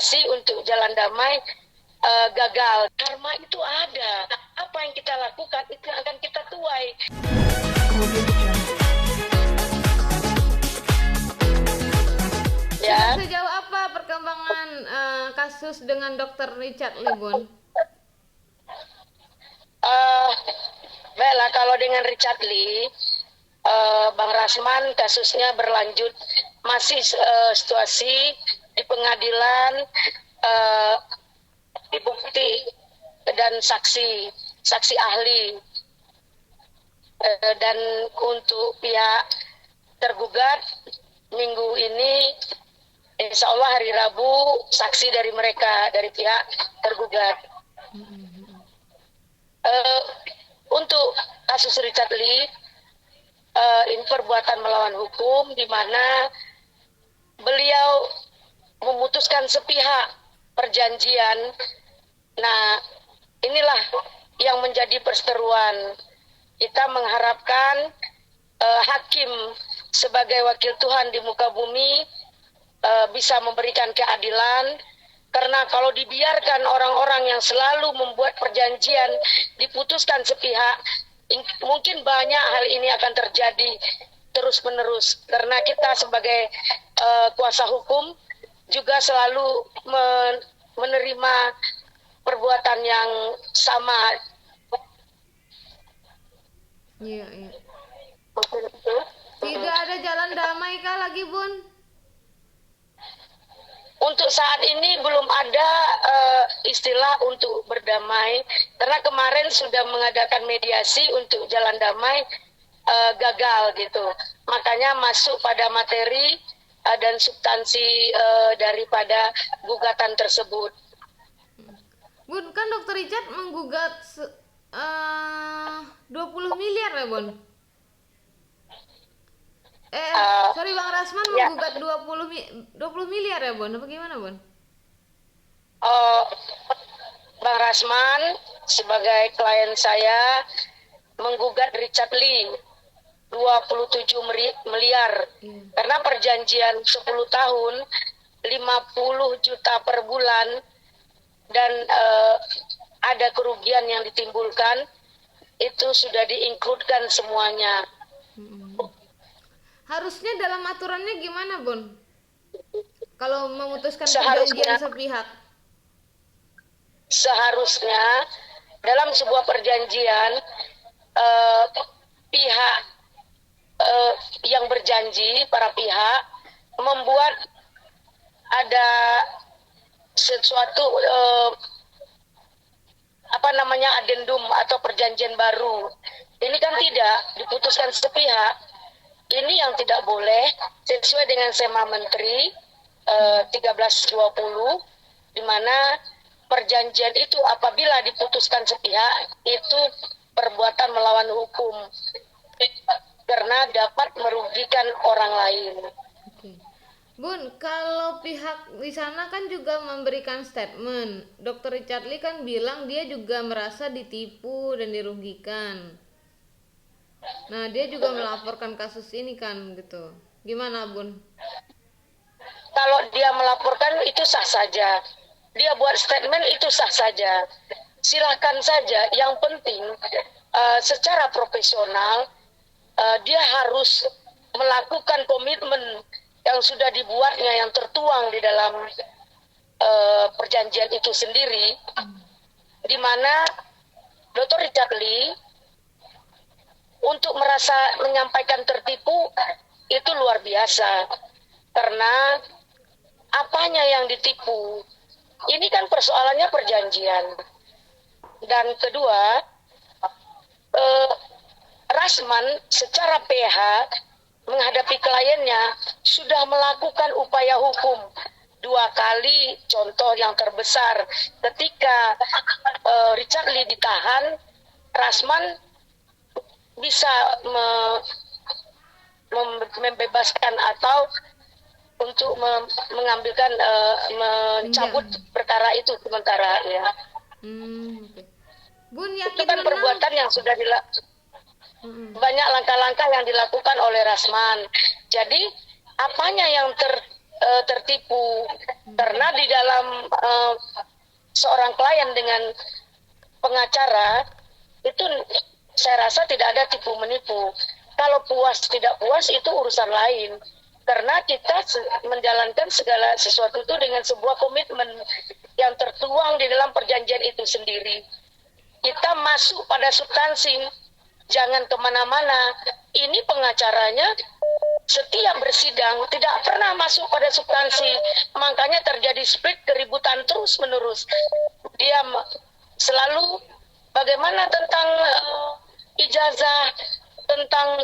mediasi untuk jalan damai gagal. Karma itu ada. Apa yang kita lakukan itu akan kita tuai. Ya. Sejauh apa perkembangan kasus dengan Dr. Richard Lee, Bun? Baiklah, kalau dengan Richard Lee, Bang Rasman kasusnya berlanjut, masih situasi di pengadilan, bukti dan saksi ahli, dan untuk pihak tergugat minggu ini insya Allah hari Rabu saksi dari mereka, dari pihak tergugat. Untuk kasus Richard Lee, ini perbuatan melawan hukum di mana beliau memutuskan sepihak perjanjian. Nah, inilah yang menjadi perseteruan. Kita mengharapkan hakim sebagai wakil Tuhan di muka bumi bisa memberikan keadilan, karena kalau dibiarkan orang-orang yang selalu membuat perjanjian diputuskan sepihak, mungkin banyak hal ini akan terjadi terus-menerus, karena kita sebagai kuasa hukum juga selalu menerima perbuatan yang sama. Iya. Tidak ada jalan damai kah lagi, Bun? Untuk saat ini belum ada istilah untuk berdamai, karena kemarin sudah mengadakan mediasi untuk jalan damai, gagal gitu. Makanya masuk pada materi dan substansi daripada gugatan tersebut. Bun, kan Dr. Richard menggugat 20 miliar ya, Bun? Sorry, Bang Rasman ya. menggugat 20 miliar ya, Bun? Apa gimana, Bun? Bang Rasman sebagai klien saya menggugat Richard Lee 27 miliar. Karena perjanjian 10 tahun 50 juta per bulan, dan ada kerugian yang ditimbulkan, itu sudah diinkludkan semuanya. Harusnya dalam aturannya gimana, Bun? Kalau memutuskan perjanjian sepihak? Seharusnya dalam sebuah perjanjian, pihak yang berjanji, para pihak membuat ada sesuatu adendum atau perjanjian baru. Ini kan tidak diputuskan sepihak. Ini yang tidak boleh, sesuai dengan SEMA Menteri 1320, di mana perjanjian itu apabila diputuskan sepihak itu perbuatan melawan hukum, karena dapat merugikan orang lain. Bun, kalau pihak di sana kan juga memberikan statement. Dr. Richard Lee kan bilang dia juga merasa ditipu dan dirugikan. Nah, dia juga melaporkan kasus ini kan, gitu. Gimana, Bun? Kalau dia melaporkan itu sah saja. Dia buat statement itu sah saja. Silakan saja. Yang penting secara profesional dia harus melakukan komitmen yang sudah dibuatnya, yang tertuang di dalam perjanjian itu sendiri, di mana Dr. Richard Lee untuk merasa menyampaikan tertipu itu luar biasa, karena apanya yang ditipu? Ini kan persoalannya perjanjian. Dan kedua, Rasman secara PH menghadapi kliennya sudah melakukan upaya hukum 2 kali. Contoh yang terbesar, ketika Richard Lee ditahan, Rasman bisa membebaskan atau untuk mengambilkan mencabut perkara itu sementara, ya. Bun, itu kan perbuatan yang sudah banyak langkah-langkah yang dilakukan oleh Rasman. Jadi apanya yang tertipu. Karena di dalam seorang klien dengan pengacara itu saya rasa tidak ada tipu menipu. Kalau puas tidak puas itu urusan lain. Karena kita menjalankan segala sesuatu itu dengan sebuah komitmen yang tertuang di dalam perjanjian itu sendiri. Kita masuk pada substansi, jangan kemana-mana. Ini pengacaranya setiap bersidang tidak pernah masuk pada substansi, makanya terjadi split, keributan terus menerus. Dia selalu bagaimana tentang ijazah, tentang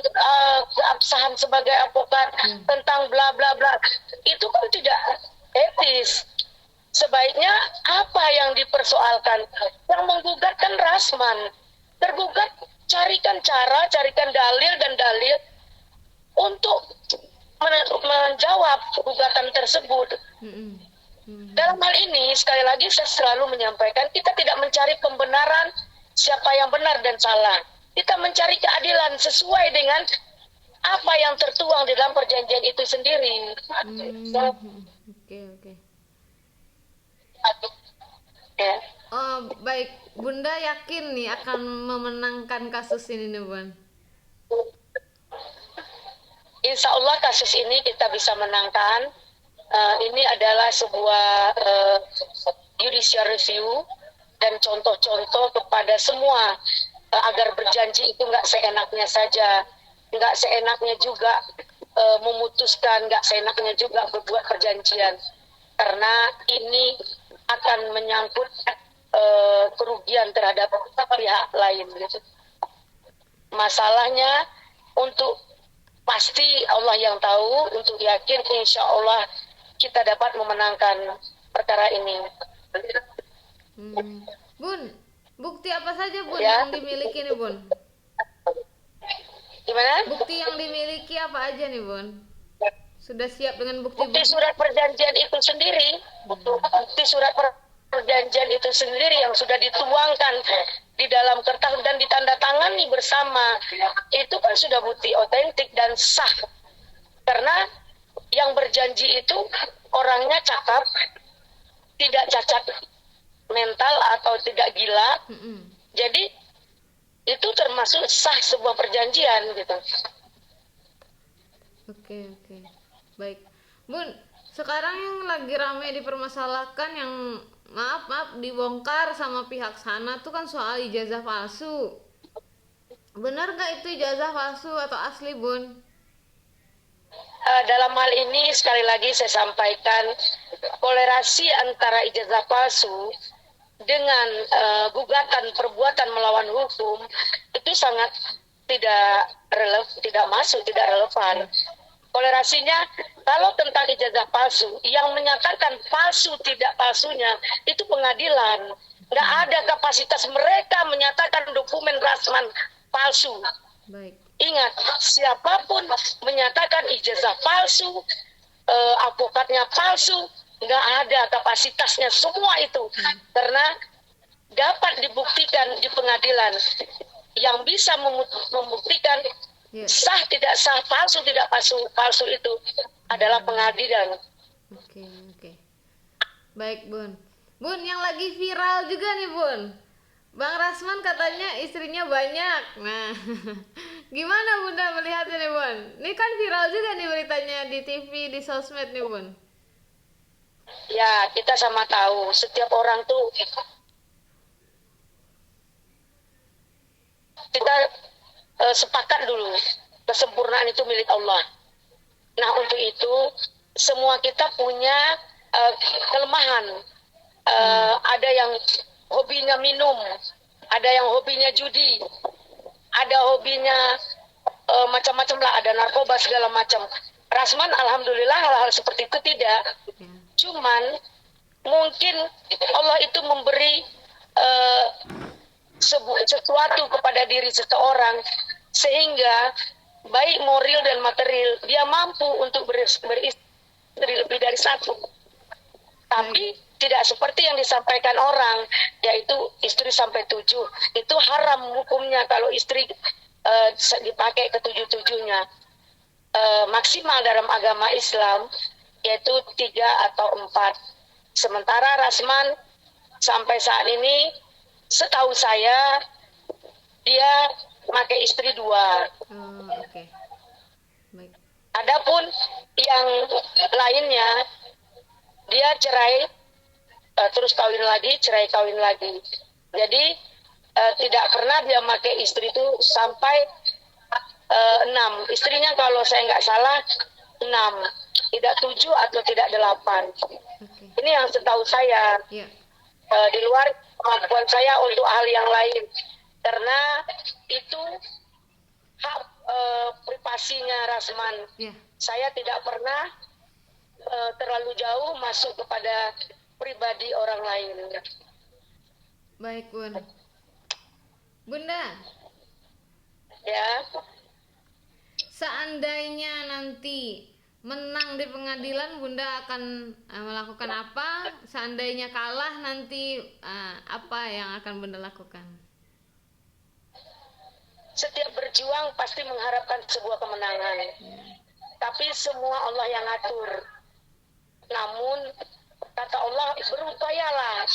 keabsahan sebagai advokat, tentang bla bla bla. Itu kan tidak etis. Sebaiknya apa yang dipersoalkan? Yang menggugat kan Rasman. Tergugat carikan cara, carikan dalil dan dalil untuk menjawab gugatan tersebut. Dalam hal ini, sekali lagi saya selalu menyampaikan, kita tidak mencari pembenaran siapa yang benar dan salah. Kita mencari keadilan sesuai dengan apa yang tertuang di dalam perjanjian itu sendiri. Oke. Ya. Oh, baik. Bunda yakin nih akan memenangkan kasus ini nih, Bun? Insya Allah kasus ini kita bisa menangkan. Ini adalah sebuah judicial review dan contoh-contoh kepada semua agar berjanji itu nggak seenaknya saja, nggak seenaknya juga memutuskan, nggak seenaknya juga berbuat perjanjian, karena ini akan menyangkut kerugian terhadap pihak lain. Gitu. Masalahnya untuk pasti Allah yang tahu, untuk yakin insya Allah kita dapat memenangkan perkara ini. Bun, bukti apa saja Bun Ya. yang dimiliki nih Bun? Gimana? Bukti yang dimiliki apa aja nih Bun? Sudah siap dengan Bukti bukti-bukti? surat perjanjian itu sendiri, bukti surat perjanjian itu sendiri yang sudah dituangkan di dalam kertas dan ditandatangani bersama, itu kan sudah bukti otentik dan sah. Karena yang berjanji itu orangnya cakap, tidak cacat mental atau tidak gila. Jadi itu termasuk sah sebuah perjanjian gitu. Oke. Baik. Bun, sekarang yang lagi ramai dipermasalahkan yang maaf dibongkar sama pihak sana tuh kan soal ijazah palsu. Benar nggak itu ijazah palsu atau asli, Bun? Dalam hal ini sekali lagi saya sampaikan, kolerasi antara ijazah palsu dengan gugatan perbuatan melawan hukum itu sangat tidak relevan. Kolerasinya, kalau tentang ijazah palsu, yang menyatakan palsu tidak palsunya itu pengadilan. Nggak ada kapasitas mereka menyatakan dokumen Rasman palsu. Baik. Ingat, siapapun menyatakan ijazah palsu, advokatnya palsu, nggak ada kapasitasnya semua itu. Karena dapat dibuktikan di pengadilan. Yang bisa membuktikan sah tidak sah, palsu tidak palsu itu adalah pengadilan. Oke. Baik, Bun. Bun, yang lagi viral juga nih, Bun. Bang Rasman katanya istrinya banyak. Nah, gimana Bunda melihatnya nih, Bun? Ini kan viral juga nih beritanya di TV, di sosmed nih, Bun. Ya, kita sama tahu setiap orang tuh kita sepakat dulu, kesempurnaan itu milik Allah. Nah, untuk itu semua kita punya kelemahan. Ada yang hobinya minum, ada yang hobinya judi, ada hobinya macam-macam lah, ada narkoba segala macam. Rasman alhamdulillah hal-hal seperti itu tidak. Cuman mungkin Allah itu memberi sesuatu kepada diri seseorang sehingga baik moral dan material dia mampu untuk beristri lebih dari satu. Tapi tidak seperti yang disampaikan orang, yaitu istri sampai 7. Itu haram hukumnya kalau istri dipakai ke 7-7-nya. Maksimal dalam agama Islam yaitu 3 atau 4. Sementara Rasman sampai saat ini setahu saya dia pakai istri 2. Oke. Baik. Adapun yang lainnya dia cerai, terus kawin lagi, cerai kawin lagi. Jadi tidak pernah dia pakai istri itu sampai 6. Istrinya kalau saya nggak salah 6, tidak 7 atau tidak 8. Oke. Ini yang setahu saya. Ya. Di luar kemampuan saya untuk hal yang lain, karena itu hak privasinya Rasman. Ya. Saya tidak pernah terlalu jauh masuk kepada pribadi orang lain. Baik, Bun. Bunda, Ya, seandainya nanti menang di pengadilan, Bunda akan melakukan apa? Seandainya kalah nanti apa yang akan Bunda lakukan? setiap berjuang pasti mengharapkan sebuah kemenangan. Tapi semua Allah yang atur. Namun kata Allah, berupayalah.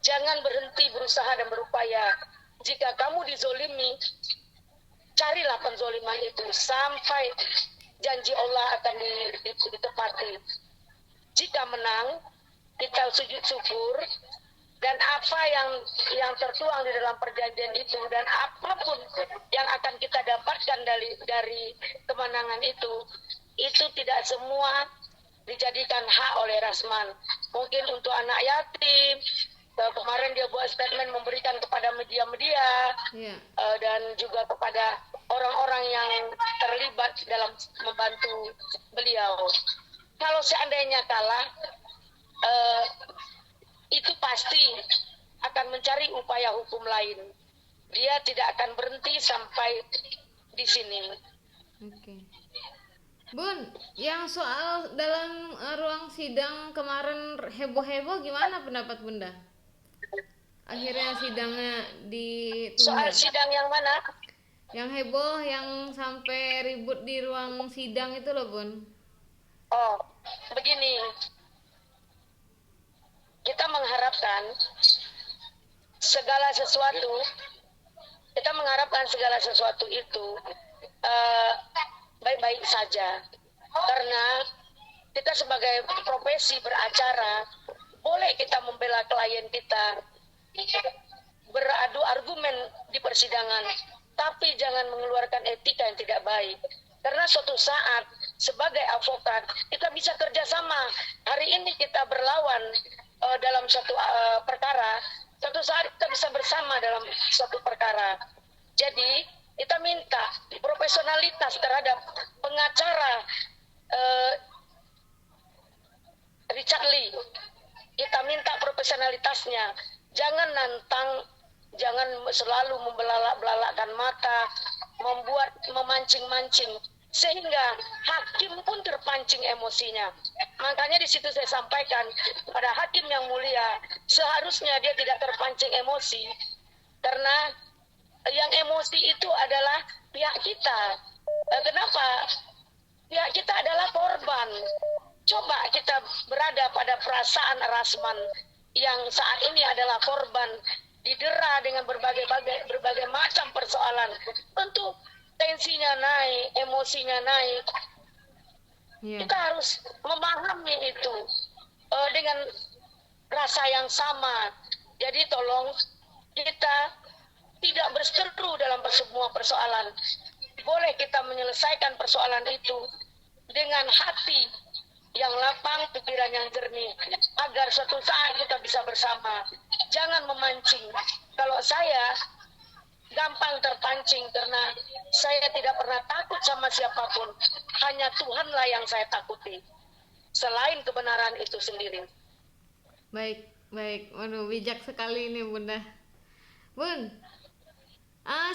Jangan berhenti berusaha dan berupaya. Jika kamu dizolimi, carilah penzoliman itu sampai janji Allah akan ditepati. Jika menang, kita sujud syukur, dan apa yang tertuang di dalam perjanjian itu dan apapun yang akan kita dapatkan dari kemenangan itu tidak semua dijadikan hak oleh Rasman. Mungkin untuk anak yatim, kemarin dia buat statement memberikan kepada media-media, dan juga kepada orang-orang yang terlibat dalam membantu beliau. Kalau seandainya kalah, itu pasti akan mencari upaya hukum lain. Dia tidak akan berhenti sampai di sini. Oke. Bun, yang soal dalam ruang sidang kemarin heboh-heboh, gimana pendapat Bunda? Akhirnya sidangnya ditunda. Soal sidang yang mana? Yang heboh, yang sampai ribut di ruang sidang itu loh, Bun. Oh, begini. Kita mengharapkan segala sesuatu itu baik-baik saja, karena kita sebagai profesi beracara boleh kita membela klien kita, beradu argumen di persidangan, tapi jangan mengeluarkan etika yang tidak baik. Karena suatu saat sebagai advokat kita bisa kerjasama. Hari ini kita berlawan dalam suatu perkara, suatu saat kita bisa bersama dalam suatu perkara. Jadi kita minta profesionalitas terhadap pengacara Richard Lee. Kita minta profesionalitasnya. Jangan nantang, jangan selalu membelalak-belalakkan mata, memancing-mancing, sehingga hakim pun terpancing emosinya. Makanya di situ saya sampaikan pada hakim yang mulia, seharusnya dia tidak terpancing emosi, karena yang emosi itu adalah pihak kita. Kenapa? Pihak kita adalah korban. Coba kita berada pada perasaan Rasman yang saat ini adalah korban, didera dengan berbagai macam persoalan. Tentu tensinya naik, emosinya naik. Kita harus memahami itu dengan rasa yang sama. Jadi tolong kita tidak berseteru dalam semua persoalan. Boleh kita menyelesaikan persoalan itu dengan hati yang lapang, pikiran yang jernih, agar suatu saat kita bisa bersama. Jangan memancing. Kalau saya gampang terpancing karena saya tidak pernah takut sama siapapun. Hanya Tuhanlah yang saya takuti, selain kebenaran itu sendiri. Baik. Waduh, bijak sekali ini Bunda. Bun,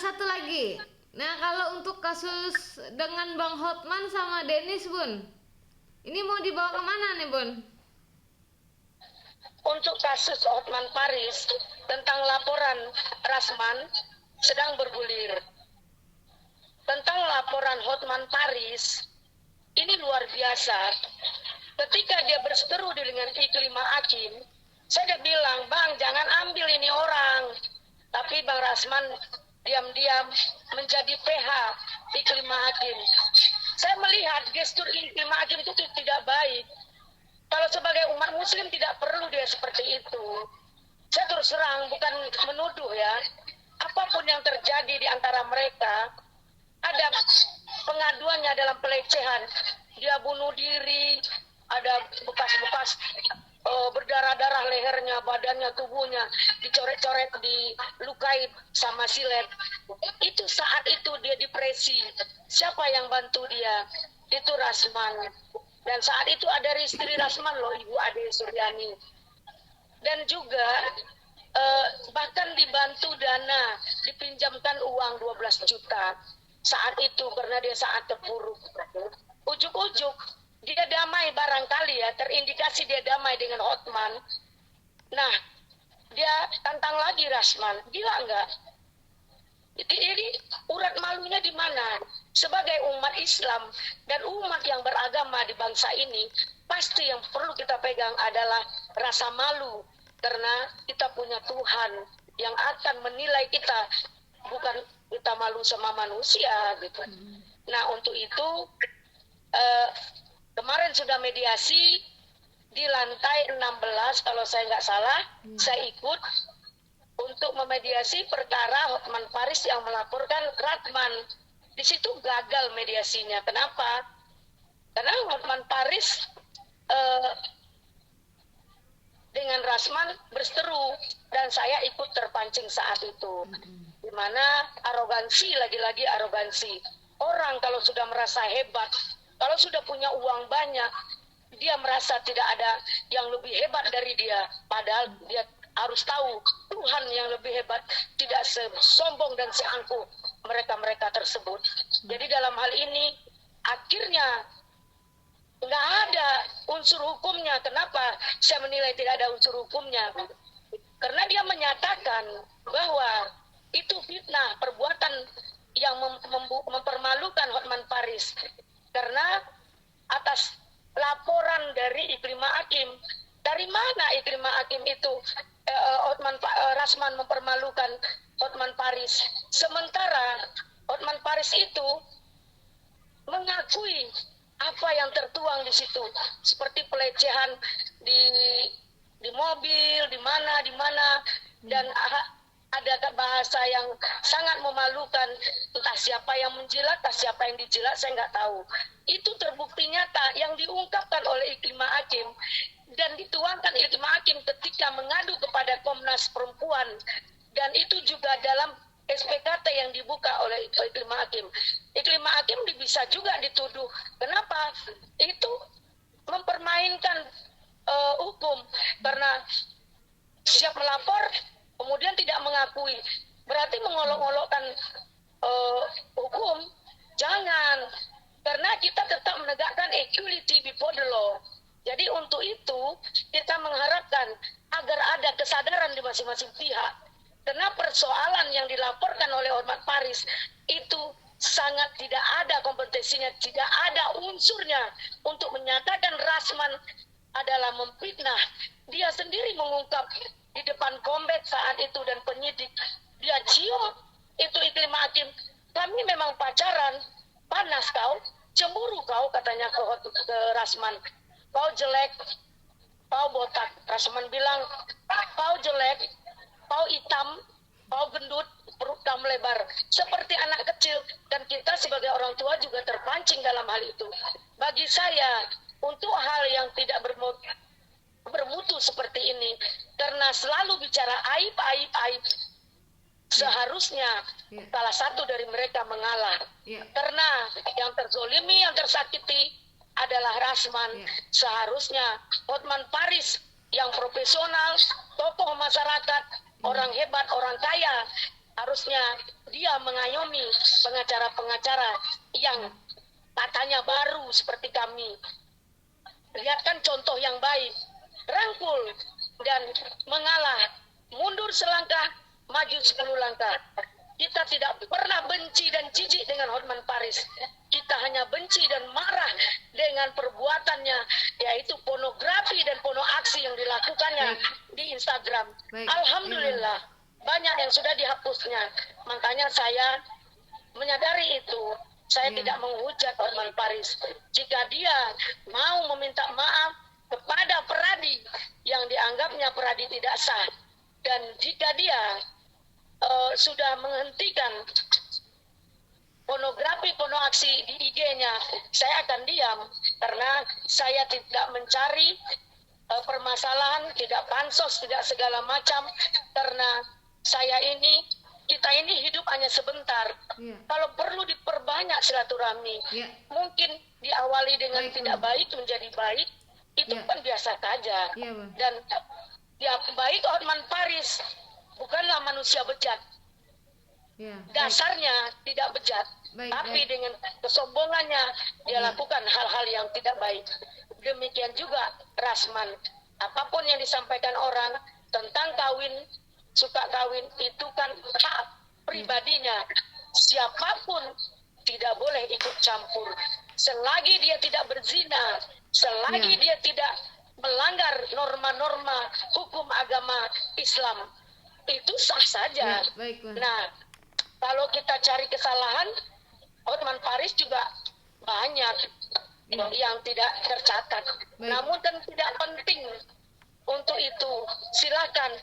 satu lagi. Nah, kalau untuk kasus dengan Bang Hotman sama Dennis, Bun, ini mau dibawa kemana nih, Bun? Untuk kasus Hotman Paris tentang laporan Rasman sedang bergulir. Tentang laporan Hotman Paris, ini luar biasa. ketika dia berseteru dengan Iklimah Hakim, saya udah bilang, Bang, jangan ambil ini orang. Tapi Bang Rasman diam-diam menjadi PH Iklimah Hakim. Saya melihat gestur Iklimah Hakim itu tidak baik. Kalau sebagai umat muslim tidak perlu dia seperti itu. Saya terus terang, bukan menuduh ya. Apapun yang terjadi di antara mereka, ada pengaduannya dalam pelecehan. Dia bunuh diri, ada bekas-bekas berdarah-darah lehernya, badannya, tubuhnya, dicoret-coret, dilukai sama silet. Itu saat itu dia depresi. Siapa yang bantu dia? Itu Rasman. Dan saat itu ada istri Rasman loh, Ibu Ade Suryani. Dan juga bahkan dibantu dana, dipinjamkan uang 12 juta. Saat itu karena dia saat terpuruk. Ujuk-ujuk dia damai barangkali ya, terindikasi dia damai dengan Hotman. Nah, dia tantang lagi Rasman. Gila enggak? Jadi urat malunya di mana? Sebagai umat Islam dan umat yang beragama di bangsa ini, pasti yang perlu kita pegang adalah rasa malu. Karena kita punya Tuhan yang akan menilai kita, bukan kita malu sama manusia gitu. Nah, untuk itu kemarin sudah mediasi di lantai 16 kalau saya nggak salah, saya ikut untuk memediasi perkara Hotman Paris yang melaporkan Ratman. Di situ gagal mediasinya. Kenapa? Karena Hotman Paris dengan Rasman berseteru dan saya ikut terpancing saat itu. Di mana arogansi, lagi-lagi arogansi. Orang kalau sudah merasa hebat, kalau sudah punya uang banyak, dia merasa tidak ada yang lebih hebat dari dia. Padahal dia harus tahu Tuhan yang lebih hebat, tidak sombong dan seangkuh mereka-mereka tersebut. Jadi dalam hal ini akhirnya nggak ada unsur hukumnya. Kenapa saya menilai tidak ada unsur hukumnya? Karena dia menyatakan bahwa itu fitnah, perbuatan yang mempermalukan Hotman Paris. Karena atas laporan dari Iklimah Hakim, dari mana Iklimah Hakim itu Rasman mempermalukan Hotman Paris, sementara Hotman Paris itu mengakui apa yang tertuang di situ, seperti pelecehan di mobil, di mana, dan ada bahasa yang sangat memalukan. Entah siapa yang menjilat, entah siapa yang dijilat, saya nggak tahu. Itu terbukti nyata yang diungkapkan oleh Iklimah Hakim dan dituangkan Iklimah Hakim ketika mengadu kepada Komnas Perempuan, dan itu juga dalam SPKT yang dibuka oleh Iklimah Hakim. Iklimah Hakim bisa juga dituduh. Kenapa? Itu mempermainkan hukum. Karena siap melapor, kemudian tidak mengakui. Berarti mengolok-olokkan hukum. Jangan. Karena kita tetap menegakkan equality before the law. Jadi untuk itu, kita mengharapkan agar ada kesadaran di masing-masing pihak. Karena persoalan yang dilaporkan oleh Hotman Paris itu sangat tidak ada kompetensinya, tidak ada unsurnya untuk menyatakan Rasman adalah memfitnah. Dia sendiri mengungkap di depan kombek saat itu dan penyidik. Dia cium itu Iklimah Hakim. Kami memang pacaran, panas kau, cemburu kau, katanya ke Rasman. Kau jelek, kau botak. Rasman bilang, kau jelek, kau hitam, kau gendut, perut kamu lebar. Seperti anak kecil. Dan kita sebagai orang tua juga terpancing dalam hal itu. Bagi saya, untuk hal yang tidak bermutu seperti ini, karena selalu bicara aib, seharusnya salah satu dari mereka mengalah. Karena yang terzolimi, yang tersakiti adalah Rasman. Seharusnya Hotman Paris yang profesional, tokoh masyarakat, orang hebat, orang kaya, harusnya dia mengayomi pengacara-pengacara yang katanya baru seperti kami. Lihatkan contoh yang baik, rangkul dan mengalah, mundur selangkah, maju 10 langkah. Kita tidak pernah benci dan jijik dengan Hotman Paris. Kita hanya benci dan marah dengan perbuatannya yaitu pornografi dan porno aksi yang dilakukannya di Instagram. Alhamdulillah banyak yang sudah dihapusnya. Makanya saya menyadari itu. Saya tidak menghujat Hotman Paris. Jika dia mau meminta maaf kepada Peradi yang dianggapnya Peradi tidak sah, dan jika dia sudah menghentikan pornografi, porno aksi di IG-nya, saya akan diam karena saya tidak mencari permasalahan, tidak pansos, tidak segala macam, karena kita ini hidup hanya sebentar. Kalau perlu diperbanyak silaturahmi, mungkin diawali dengan tidak baik menjadi baik, itu kan biasa saja. Dan ya baik Hotman Paris bukanlah manusia bejat. Dasarnya tidak bejat, tapi dengan kesombongannya dia lakukan hal-hal yang tidak baik. Demikian juga Rasman, apapun yang disampaikan orang tentang kawin, suka kawin, itu kan hak pribadinya. Siapapun tidak boleh ikut campur. Selagi dia tidak berzina, selagi dia tidak melanggar norma-norma hukum agama Islam, itu sah saja. Nah, kalau kita cari kesalahan, Hotman Paris juga banyak yang tidak tercatat. Namun kan tidak penting untuk itu. Silakan,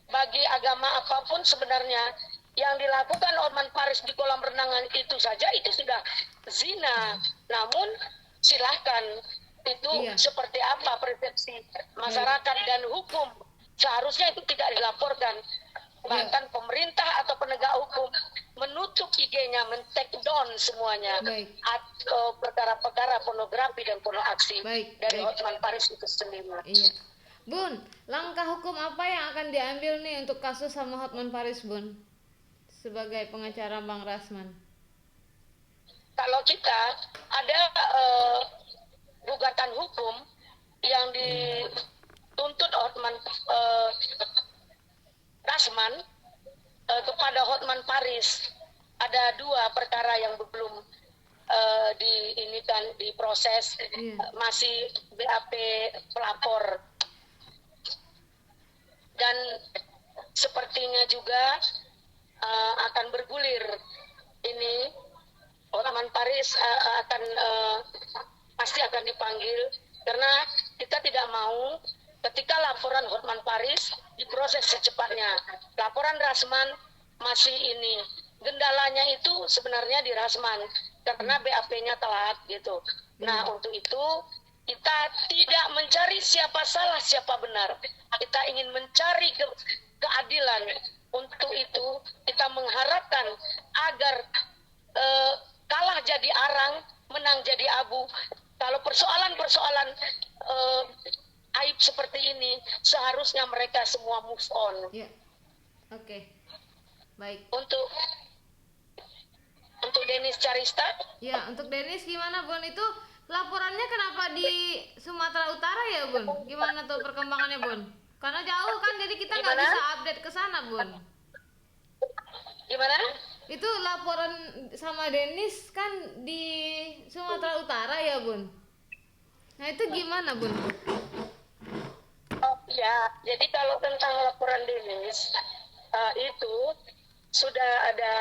bagi agama apapun sebenarnya yang dilakukan Hotman Paris di kolam renangan itu saja itu sudah zina. Namun silakan, itu seperti apa persepsi masyarakat dan hukum, seharusnya itu tidak dilaporkan. Bahkan pemerintah atau penegak hukum menutup IG-nya, men-take down semuanya atau perkara-perkara pornografi dan porno aksi dari Hotman Paris itu sendiri. Bun, langkah hukum apa yang akan diambil nih untuk kasus sama Hotman Paris, Bun? Sebagai pengacara Bang Rasman. Kalau kita ada gugatan hukum yang dituntut Hotman Rasman kepada Hotman Paris, ada 2 perkara yang belum diproses, masih BAP pelapor, dan sepertinya juga akan bergulir ini. Hotman Paris pasti akan dipanggil, karena kita tidak mau ketika laporan Hotman Paris diproses secepatnya. Laporan Rasman masih ini. Gendalanya itu sebenarnya di Rasman karena BAP-nya telat gitu. Nah, untuk itu kita tidak mencari siapa salah siapa benar. Kita ingin mencari keadilan. Untuk itu kita mengharapkan agar kalah jadi arang, menang jadi abu. Kalau persoalan-persoalan aib seperti ini, seharusnya mereka semua move on. Baik. Untuk Denis Carista? Ya, untuk Denis gimana, Bun? Itu laporannya kenapa di Sumatera Utara ya, Bun? Gimana tuh perkembangannya, Bun? Karena jauh kan, jadi kita nggak bisa update ke sana, Bun. Gimana? Itu laporan sama Denis kan di Sumatera Utara ya, Bun? Nah, itu gimana, Bun? Oh ya, jadi kalau tentang laporan Denis itu sudah ada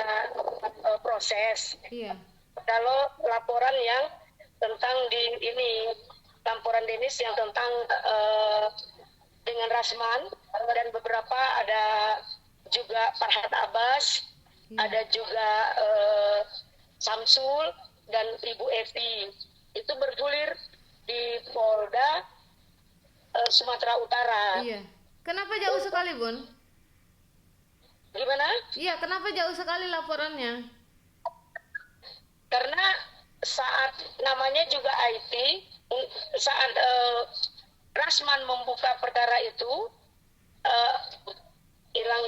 proses. Kalau laporan yang tentang laporan Denis yang tentang dengan Rasman, dan beberapa ada juga Farhad Abbas, ada juga Samsul dan Ibu Evi, itu bergulir di Polda Sumatera Utara. Kenapa jauh sekali, Bun? Gimana? Kenapa jauh sekali laporannya? Karena saat namanya juga IT, saat Rasman membuka perkara itu, hilang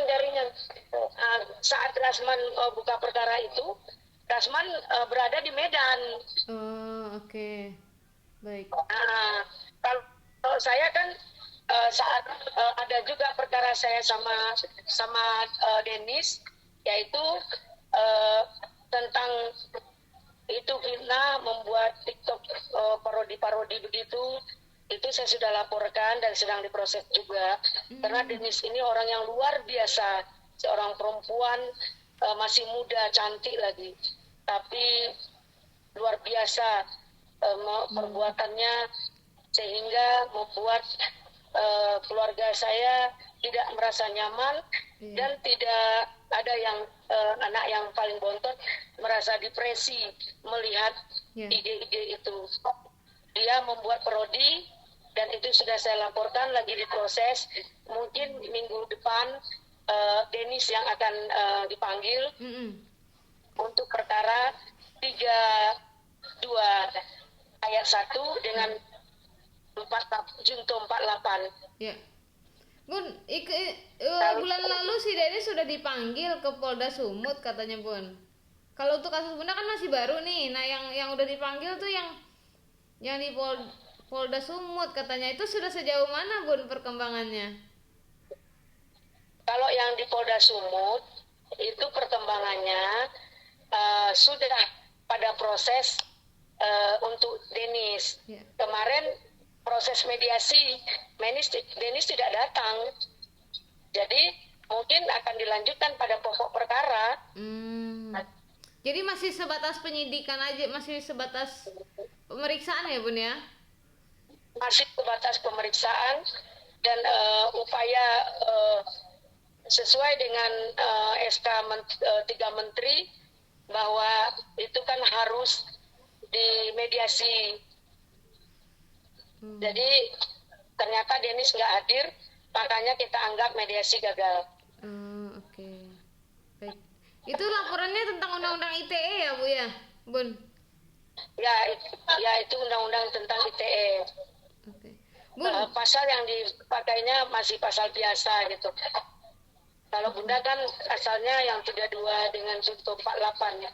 jaringan. Saat Rasman buka perkara itu, Rasman berada di Medan. Baik. Kalau saya kan saat ada juga perkara saya sama Denis, yaitu tentang itu fitnah membuat TikTok parodi parodi begitu, itu saya sudah laporkan dan sedang diproses juga. Karena Denis ini orang yang luar biasa, seorang perempuan masih muda, cantik lagi, tapi luar biasa perbuatannya, sehingga membuat keluarga saya tidak merasa nyaman, dan tidak ada yang anak yang paling bontot merasa depresi melihat ide-ide itu. Dia membuat parodi dan itu sudah saya laporkan, lagi diproses. Mungkin minggu depan Denis yang akan dipanggil untuk perkara 32 ayat 1 dengan 4 Junto 48. Ya. Bun, bulan lalu si Denis sudah dipanggil ke Polda Sumut katanya, Bun. Kalau untuk kasus Bunda kan masih baru nih. Nah, yang udah dipanggil tuh yang di Polda Sumut katanya. Itu sudah sejauh mana, Bun, perkembangannya? Kalau yang di Polda Sumut itu perkembangannya sudah pada proses untuk Denis. Kemarin proses mediasi, Denis tidak datang. Jadi mungkin akan dilanjutkan pada pokok perkara. Jadi masih sebatas penyidikan aja, masih sebatas pemeriksaan ya, Bun ya? Masih sebatas pemeriksaan dan upaya sesuai dengan SK 3 Menteri bahwa itu kan harus dimediasi. Jadi ternyata Denis nggak hadir, makanya kita anggap mediasi gagal. Oke. Baik. Itu laporannya tentang undang-undang ITE ya, Bu ya, Bun? Ya itu undang-undang tentang ITE. Oke. Bun, pasal yang dipakainya masih pasal biasa gitu. Kalau Bunda kan asalnya yang 32 dengan Junto 48 ya.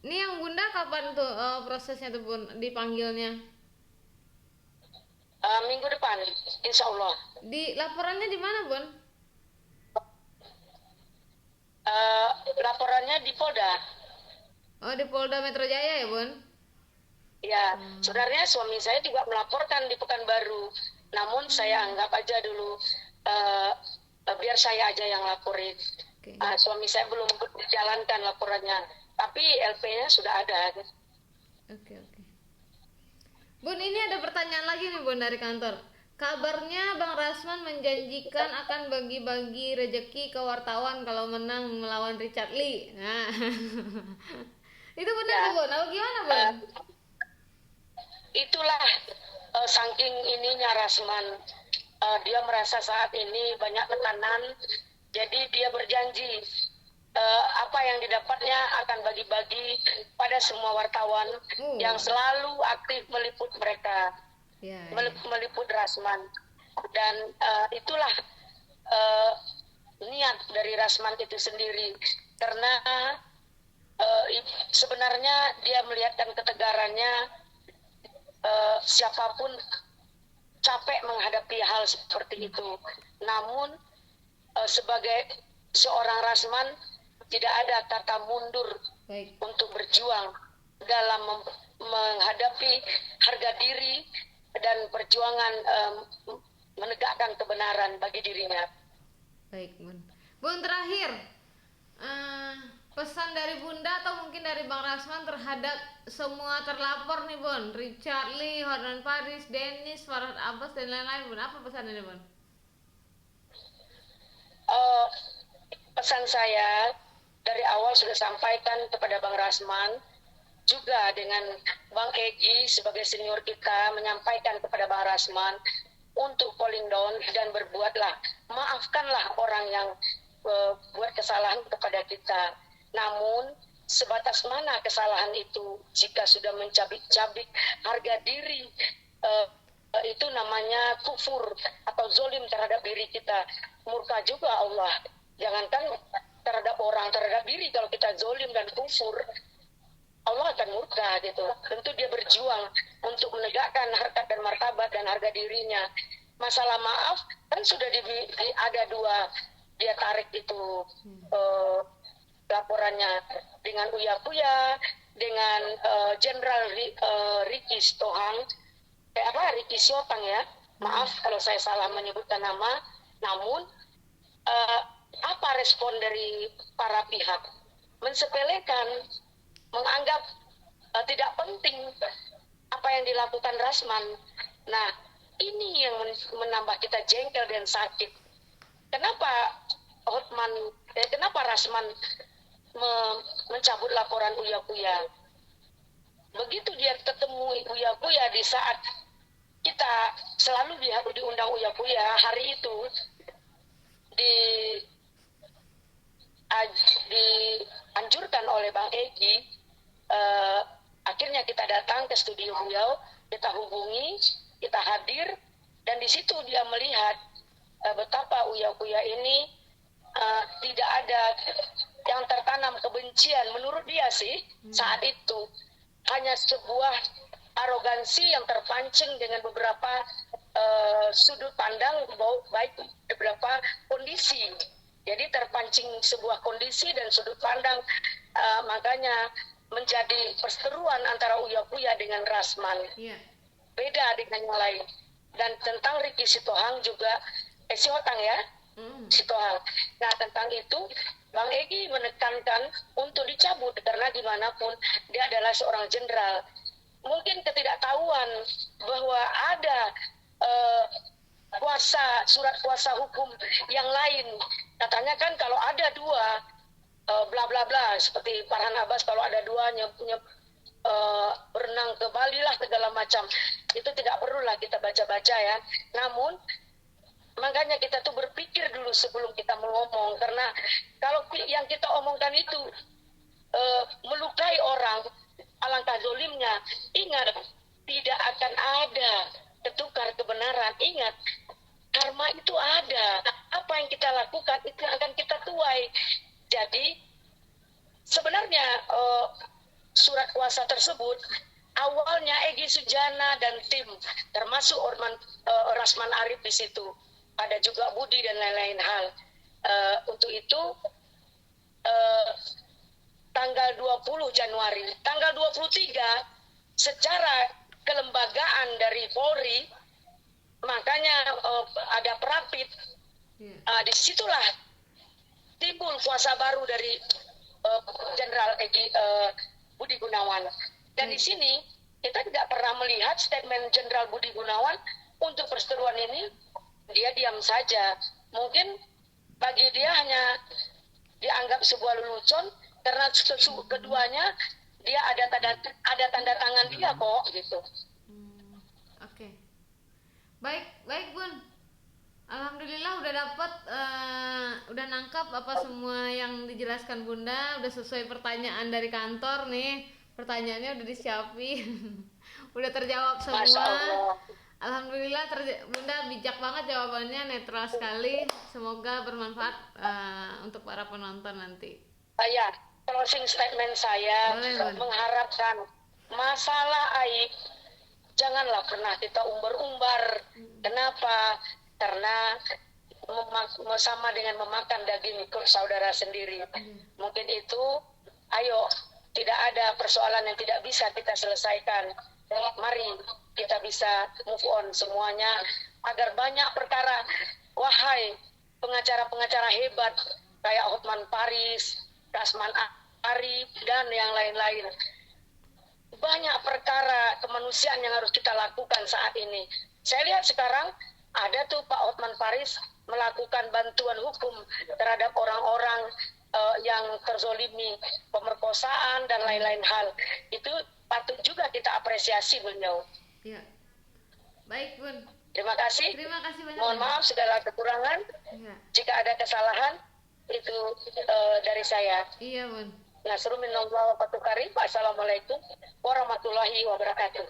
Ini yang Bunda kapan tuh prosesnya tuh, Bun, dipanggilnya? Minggu depan, insya Allah. Di laporannya di mana, Bun? Laporannya di Polda. Oh, di Polda Metro Jaya ya, Bun? Ya, sebenarnya suami saya juga melaporkan di Pekanbaru. Namun saya anggap aja dulu biar saya aja yang laporin. Suami saya belum dijalankan laporannya, tapi LP-nya sudah ada. Oke. Bun, ini ada pertanyaan lagi nih, Bun, dari kantor. Kabarnya Bang Rasman menjanjikan akan bagi-bagi rejeki ke wartawan kalau menang melawan Richard Lee. Nah, itu benar ya, Bun? Atau gimana, Bun? Itulah saking ininya Rasman. Dia merasa saat ini banyak tekanan, jadi dia berjanji apa yang didapatnya akan bagi-bagi pada semua wartawan yang selalu aktif meliput mereka, meliput Rasman. Dan itulah niat dari Rasman itu sendiri, karena sebenarnya dia melihatkan ketegarannya, siapapun capek menghadapi hal seperti itu. Namun sebagai seorang Rasman tidak ada kata mundur. Untuk berjuang dalam menghadapi harga diri dan perjuangan menegakkan kebenaran bagi dirinya. Baik, Bun. Bun, terakhir pesan dari Bunda atau mungkin dari Bang Rasman terhadap semua terlapor nih, Bun, Richard Lee, Hotman Paris, Denis, Farhad Abbas dan lain-lain, Bun. Apa pesannya, Bun? Pesan saya dari awal sudah sampaikan kepada Bang Rasman, juga dengan Bang Egy sebagai senior kita menyampaikan kepada Bang Rasman untuk calling down dan berbuatlah, maafkanlah orang yang buat kesalahan kepada kita. Namun sebatas mana kesalahan itu jika sudah mencabik-cabik harga diri, itu namanya kufur atau zolim terhadap diri kita. Murka juga Allah. Jangankan terhadap orang, terhadap diri kalau kita zolim dan kufur, Allah akan murka gitu. Tentu dia berjuang untuk menegakkan harkat dan martabat dan harga dirinya. Masalah maaf kan sudah ada 2 dia tarik itu laporannya dengan Uya Kuya, dengan Jenderal Ricky Stohang. Ricky Siotang ya. Maaf kalau saya salah menyebutkan nama. Namun apa respon dari para pihak? Mensepelekan, menganggap tidak penting apa yang dilakukan Rasman. Nah, ini yang menambah kita jengkel dan sakit. Kenapa kenapa Rasman mencabut laporan Uya Kuya? Begitu dia ketemu Uya Kuya di saat kita selalu diundang Uya Kuya, hari itu dianjurkan oleh Bang Egi, akhirnya kita datang ke studio beliau, kita hubungi, kita hadir, dan di situ dia melihat betapa Uya Kuya ini tidak ada yang tertanam kebencian menurut dia sih saat itu, hanya sebuah arogansi yang terpancing dengan beberapa sudut pandang, baik beberapa kondisi. Jadi terpancing sebuah kondisi dan sudut pandang, makanya menjadi perseteruan antara Uya Kuya dengan Rasman. Yeah. Beda dengan yang lain. Dan tentang Ricky Sitohang juga, Siotang ya, Sitohang. Nah tentang itu, Bang Egi menekankan untuk dicabut karena dimanapun dia adalah seorang jenderal. Mungkin ketidaktahuan bahwa ada surat kuasa hukum yang lain. Katanya kan kalau ada dua bla bla bla, seperti Farhan Abbas kalau ada dua berenang ke Bali lah segala macam. Itu tidak perlulah kita baca-baca ya. Namun makanya kita tuh berpikir dulu sebelum kita ngomong, karena kalau yang kita omongkan itu melukai orang, alangkah zolimnya. Ingat, tidak akan ada ketukar kebenaran. Ingat, karma itu ada. Apa yang kita lakukan itu akan kita tuai. Jadi sebenarnya surat kuasa tersebut awalnya Egy Sujana dan tim, termasuk Rasman Arif di situ. Ada juga Budi dan lain-lain hal. Untuk itu tanggal 20 Januari, tanggal 23 secara kelembagaan dari Polri, makanya ada Prapit. Disitulah timbul kuasa baru dari Jenderal Budi Gunawan. Dan di sini kita tidak pernah melihat statement Jenderal Budi Gunawan untuk perseteruan ini. Dia diam saja. Mungkin bagi dia hanya dianggap sebuah lelucon karena keduanya dia ada tanda tangan dia kok gitu. Oke. Baik Bun. Alhamdulillah udah nangkap apa semua yang dijelaskan Bunda, udah sesuai pertanyaan dari kantor nih. Pertanyaannya udah disiapin. Udah terjawab semua. Alhamdulillah Bunda bijak banget jawabannya, netral sekali. Semoga bermanfaat untuk para penonton nanti. Ya, closing statement saya mengharapkan masalah aib janganlah pernah kita umbar-umbar. Kenapa? Karena sama dengan memakan daging saudara sendiri. Mungkin itu, ayo, tidak ada persoalan yang tidak bisa kita selesaikan. Mari kita bisa move on semuanya agar banyak perkara. Wahai pengacara-pengacara hebat kayak Hotman Paris, Rasman Arif, dan yang lain-lain. Banyak perkara kemanusiaan yang harus kita lakukan saat ini. Saya lihat sekarang ada tuh Pak Hotman Paris melakukan bantuan hukum terhadap orang-orang yang terzolimi, pemerkosaan dan lain-lain hal. Itu patut juga kita apresiasi beliau. Ya. Baik Bun. Terima kasih. Terima kasih banyak. Mohon maaf segala kekurangan. Ya. Jika ada kesalahan itu dari saya. Iya Bun. Nasrul minallah wa fatukari. Assalamualaikum warahmatullahi wabarakatuh.